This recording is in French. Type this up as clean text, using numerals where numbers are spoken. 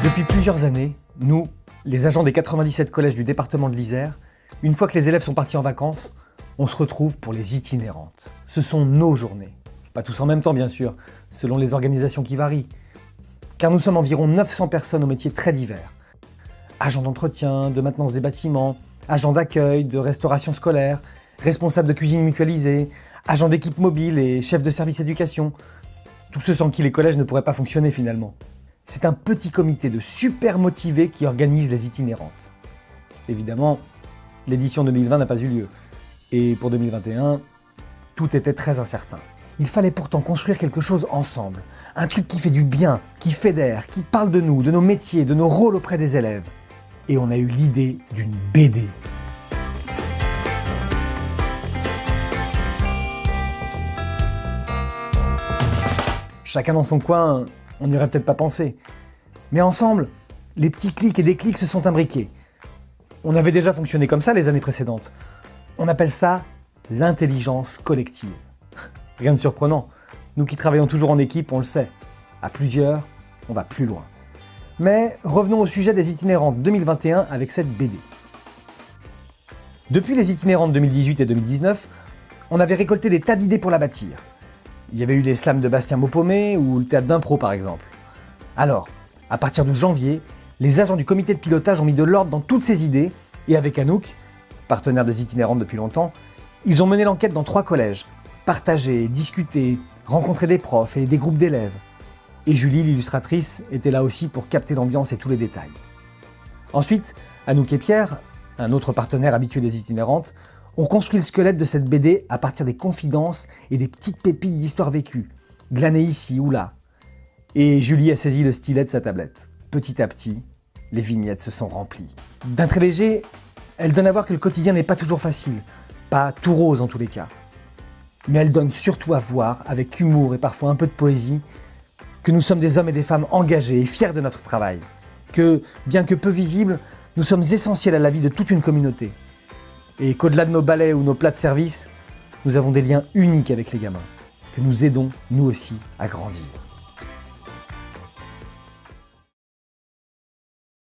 Depuis plusieurs années, nous, les agents des 97 collèges du département de l'Isère, une fois que les élèves sont partis en vacances, on se retrouve pour les itinérantes. Ce sont nos journées. Pas tous en même temps, bien sûr, selon les organisations qui varient. Car nous sommes environ 900 personnes aux métiers très divers. Agents d'entretien, de maintenance des bâtiments, agents d'accueil, de restauration scolaire, responsables de cuisine mutualisée, agents d'équipe mobile et chefs de service éducation. Tous ceux sans qui les collèges ne pourraient pas fonctionner finalement. C'est un petit comité de super motivés qui organise les itinérantes. Évidemment, l'édition 2020 n'a pas eu lieu. Et pour 2021, tout était très incertain. Il fallait pourtant construire quelque chose ensemble. Un truc qui fait du bien, qui fédère, qui parle de nous, de nos métiers, de nos rôles auprès des élèves. Et on a eu l'idée d'une BD. Chacun dans son coin, on n'y aurait peut-être pas pensé. Mais ensemble, les petits clics et déclics se sont imbriqués. On avait déjà fonctionné comme ça les années précédentes. On appelle ça l'intelligence collective. Rien de surprenant. Nous qui travaillons toujours en équipe, on le sait. À plusieurs, on va plus loin. Mais revenons au sujet des itinérantes 2021 avec cette BD. Depuis les itinérantes 2018 et 2019, on avait récolté des tas d'idées pour la bâtir. Il y avait eu les slams de Bastien Maupomé ou le théâtre d'impro par exemple. Alors, à partir de janvier, les agents du comité de pilotage ont mis de l'ordre dans toutes ces idées et avec Anouk, partenaire des itinérantes depuis longtemps, ils ont mené l'enquête dans 3 collèges. Partager, discuter, rencontrer des profs et des groupes d'élèves. Et Julie, l'illustratrice, était là aussi pour capter l'ambiance et tous les détails. Ensuite, Anouk et Pierre, un autre partenaire habitué des itinérantes, ont construit le squelette de cette BD à partir des confidences et des petites pépites d'histoires vécues, glanées ici ou là. Et Julie a saisi le stylet de sa tablette. Petit à petit, les vignettes se sont remplies. D'un trait léger, elle donne à voir que le quotidien n'est pas toujours facile, pas tout rose en tous les cas. Mais elle donne surtout à voir, avec humour et parfois un peu de poésie, que nous sommes des hommes et des femmes engagés et fiers de notre travail. Que, bien que peu visibles, nous sommes essentiels à la vie de toute une communauté. Et qu'au-delà de nos balais ou nos plats de service, nous avons des liens uniques avec les gamins, que nous aidons, nous aussi, à grandir.